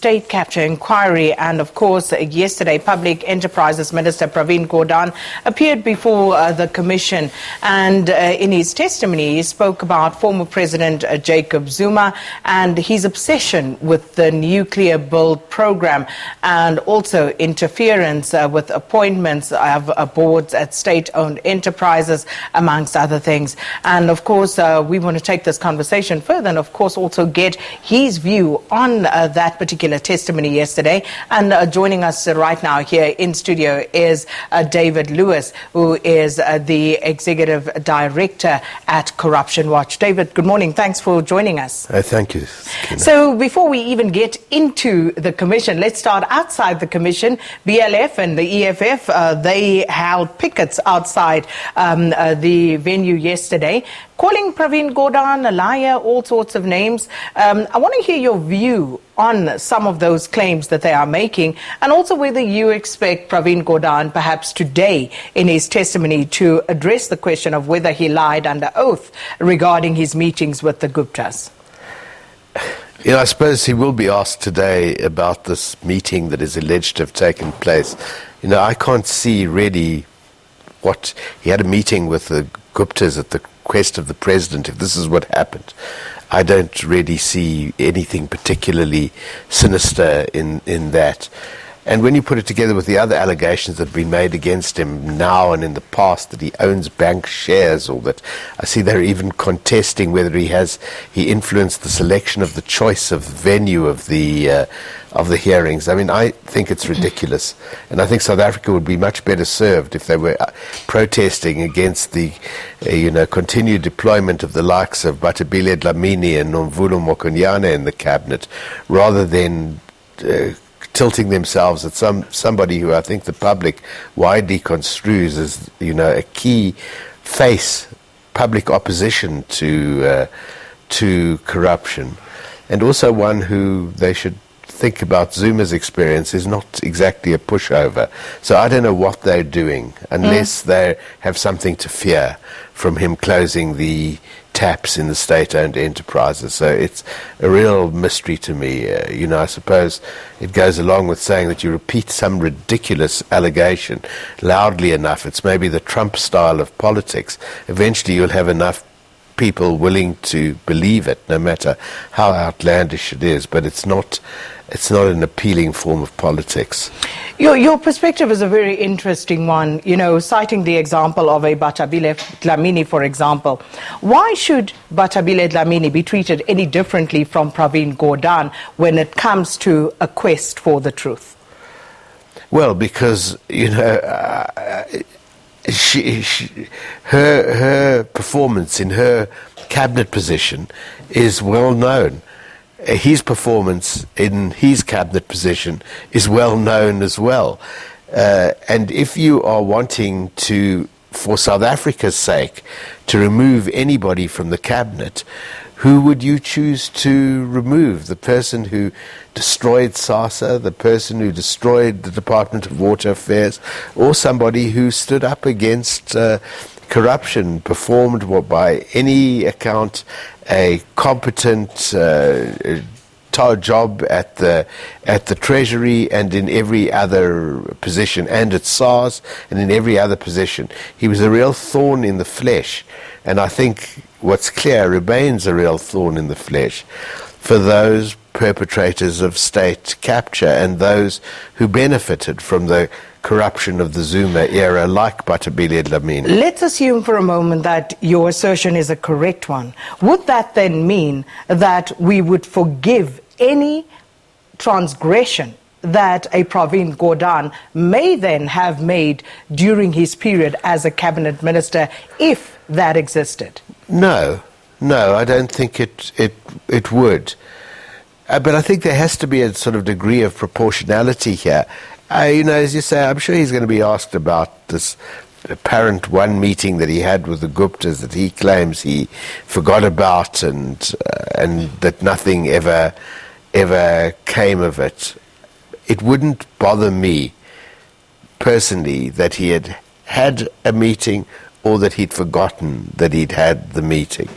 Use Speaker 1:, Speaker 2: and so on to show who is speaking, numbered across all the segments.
Speaker 1: state capture inquiry. And of course, yesterday, Public Enterprises Minister Pravin Gordhan appeared before the Commission. And in his testimony, he spoke about former President Jacob Zuma and his obsession with the nuclear build program, and also interference with appointments of boards at state-owned enterprises, amongst other things. And of course, we want to take this conversation further and of course also get his view on that particular testimony yesterday. And joining us right now here in studio is David Lewis, who is the Executive Director at Corruption Watch. David, good morning. Thanks for joining us.
Speaker 2: Thank you.
Speaker 1: So before we even get into the Commission, let's start outside the Commission. BLF and the EFF, they held pickets outside the venue yesterday, calling Pravin Gordhan a liar, all sorts of names. I want to hear your view on some of those claims that they are making, and also whether you expect Pravin Gordhan perhaps today in his testimony to address the question of whether he lied under oath regarding his meetings with the Guptas.
Speaker 2: Yeah, I suppose he will be asked today about this meeting that is alleged to have taken place. I can't see really what he had a meeting with the Guptas at the request of the president. If this is what happened, I don't really see anything particularly sinister in that. And when you put it together with the other allegations that have been made against him now and in the past, that he owns bank shares, or that I see they're even contesting whether he influenced the selection of the choice of venue of the hearings. I mean, I think it's ridiculous, and I think South Africa would be much better served if they were protesting against the continued deployment of the likes of Batabile Dlamini and Nomvula Mokonyane in the cabinet, rather than tilting themselves at somebody who I think the public widely construes as a key face, public opposition to corruption, and also one who they should think about. Zuma's experience is not exactly a pushover, so I don't know what they're doing unless they have something to fear from him closing the taps in the state-owned enterprises. So it's a real mystery to me. I suppose it goes along with saying that you repeat some ridiculous allegation loudly enough. It's maybe the Trump style of politics. Eventually you'll have enough people willing to believe it, no matter how outlandish it is, but it's not an appealing form of politics.
Speaker 1: Your perspective is a very interesting one, citing the example of a Batabile Dlamini, for example. Why should Batabile Dlamini be treated any differently from Pravin Gordhan when it comes to a quest for the truth?
Speaker 2: Well, because, her performance in her cabinet position is well known. His performance in his cabinet position is well known as well. And if you are wanting to, for South Africa's sake, to remove anybody from the cabinet, who would you choose to remove? The person who destroyed SASA, the person who destroyed the Department of Water Affairs, or somebody who stood up against corruption, performed what by any account a competent job at the Treasury and in every other position, and at SARS and in every other position. He was a real thorn in the flesh, and I think what's clear remains a real thorn in the flesh for those perpetrators of state capture and those who benefited from the corruption of the Zuma era, like Batabile Dlamini.
Speaker 1: Let's assume for a moment that your assertion is a correct one. Would that then mean that we would forgive any transgression that a Pravin Gordhan may then have made during his period as a cabinet minister, if that existed?
Speaker 2: No, I don't think it would. But I think there has to be a sort of degree of proportionality here. As you say, I'm sure he's going to be asked about this apparent one meeting that he had with the Guptas that he claims he forgot about, and that nothing ever came of it. It wouldn't bother me personally that he had a meeting or that he'd forgotten that he'd had the meeting.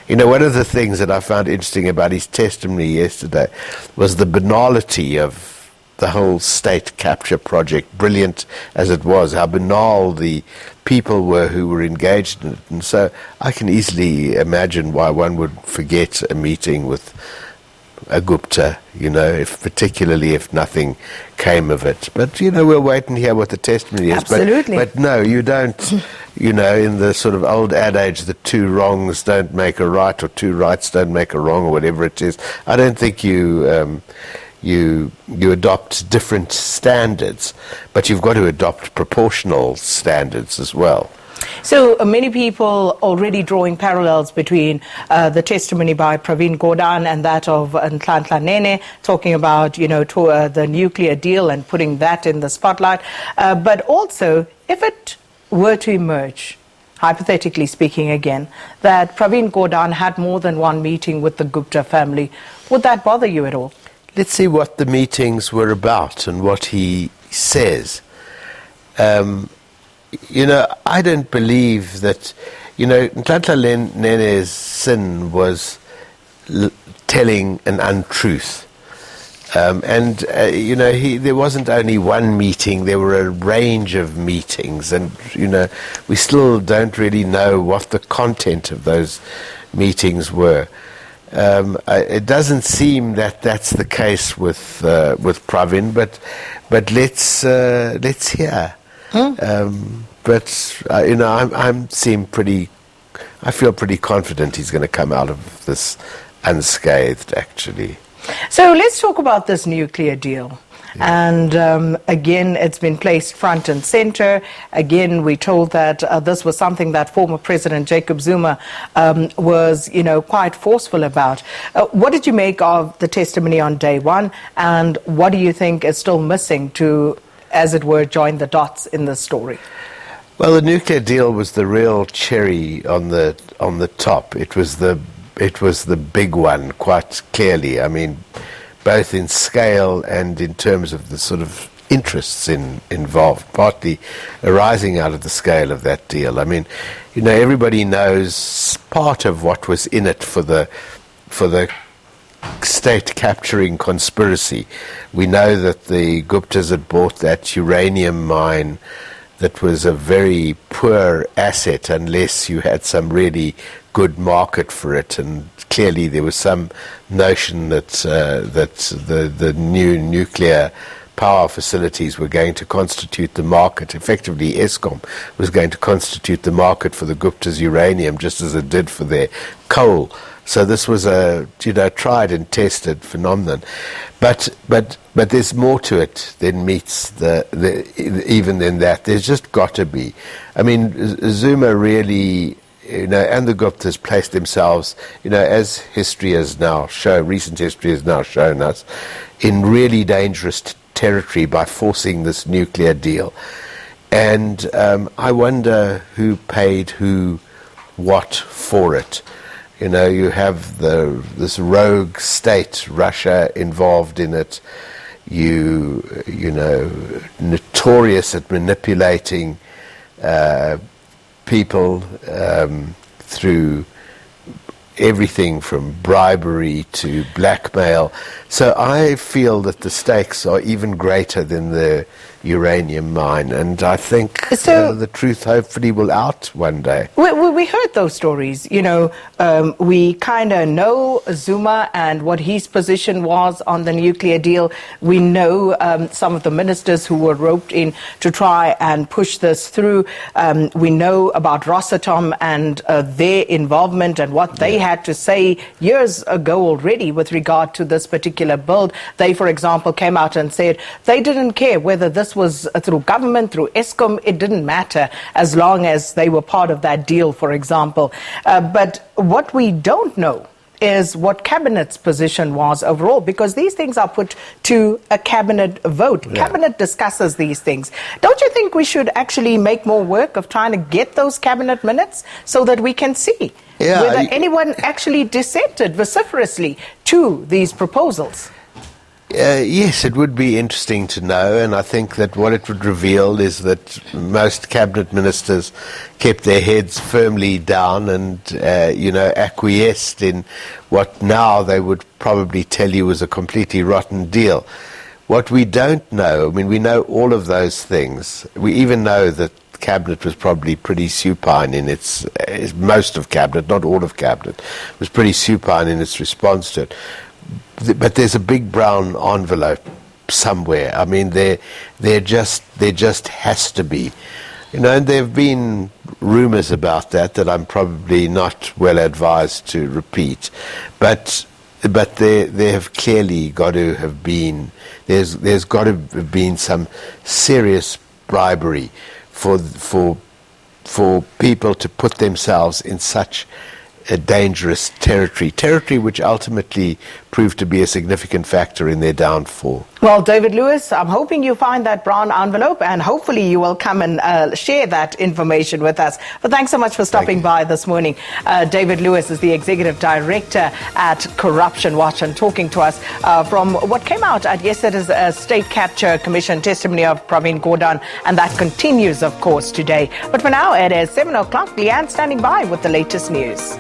Speaker 2: You know, one of the things that I found interesting about his testimony yesterday was the banality of the whole state capture project, brilliant as it was, how banal the people were who were engaged in it. And so I can easily imagine why one would forget a meeting with a Gupta, you know, particularly if nothing came of it. But, you know, we'll wait and hear what the testimony is.
Speaker 1: Absolutely.
Speaker 2: But no, you don't, you know, in the sort of old adage that two wrongs don't make a right, or two rights don't make a wrong, or whatever it is, I don't think you adopt different standards, but you've got to adopt proportional standards as well.
Speaker 1: So many people already drawing parallels between the testimony by Pravin Gordhan and that of Nhlanhla Nene, talking about, you know, the nuclear deal and putting that in the spotlight. But also, if it were to emerge, hypothetically speaking again, that Pravin Gordhan had more than one meeting with the Gupta family, would that bother you at all?
Speaker 2: Let's see what the meetings were about and what he says. You know, I don't believe that, you know, Nhlanhla Nene's sin was telling an untruth. You know, there wasn't only one meeting, there were a range of meetings, and, you know, we still don't really know what the content of those meetings were. It doesn't seem that that's the case with Pravin, but let's hear. But you know, I feel pretty confident he's going to come out of this unscathed, actually.
Speaker 1: So let's talk about this nuclear deal. And again, it's been placed front and center. Again, we told that this was something that former President Jacob Zuma was, you know, quite forceful about. What did you make of the testimony on day one, and what do you think is still missing to, as it were, join the dots in this story?
Speaker 2: Well, the nuclear deal was the real cherry on the top. It was the big one, quite clearly. I mean, both in scale and in terms of the sort of interests involved, partly arising out of the scale of that deal. I mean, you know, everybody knows part of what was in it for the state capturing conspiracy. We know that the Guptas had bought that uranium mine that was a very poor asset unless you had some really good market for it, and clearly there was some notion that the new nuclear power facilities were going to constitute the market. Effectively, Eskom was going to constitute the market for the Gupta's uranium, just as it did for their coal. So this was a, you know, tried and tested phenomenon. But there's more to it than meets even than that. There's just got to be. I mean, Zuma really, you know, and the Guptas placed themselves, you know, as history has now shown, recent history has now shown us, in really dangerous territory by forcing this nuclear deal. And I wonder who paid who what for it. You know, you have this rogue state, Russia, involved in it. You know, notorious at manipulating people through everything from bribery to blackmail. So I feel that the stakes are even greater than the uranium mine, and I think the truth hopefully will out one day.
Speaker 1: We heard those stories, you know. We kind of know Zuma and what his position was on the nuclear deal. We know some of the ministers who were roped in to try and push this through. We know about Rosatom and their involvement and what they had to say years ago already with regard to this particular build. They, for example, came out and said they didn't care whether this was through government, through Eskom, it didn't matter as long as they were part of that deal, for example. But what we don't know is what Cabinet's position was overall, because these things are put to a Cabinet vote. Yeah. Cabinet discusses these things. Don't you think we should actually make more work of trying to get those Cabinet minutes so that we can see whether anyone actually dissented vociferously to these proposals?
Speaker 2: Yes, it would be interesting to know, and I think that what it would reveal is that most cabinet ministers kept their heads firmly down and, acquiesced in what now they would probably tell you was a completely rotten deal. What we don't know, I mean, we know all of those things. We even know that Cabinet was probably pretty supine in its most of Cabinet, not all of Cabinet, was pretty supine in its response to it. But there's a big brown envelope somewhere. I mean, there just has to be, and there have been rumours about that I'm probably not well advised to repeat, but there have clearly got to have been there's got to have been some serious bribery for people to put themselves in such a dangerous territory which ultimately proved to be a significant factor in their downfall.
Speaker 1: Well, David Lewis, I'm hoping you find that brown envelope, and hopefully you will come and share that information with us. But thanks so much for stopping by this morning. David Lewis is the Executive Director at Corruption Watch and talking to us from what came out at yesterday's State Capture Commission testimony of Pravin Gordhan, and that continues, of course, today. But for now, it is 7 o'clock. Leanne standing by with the latest news.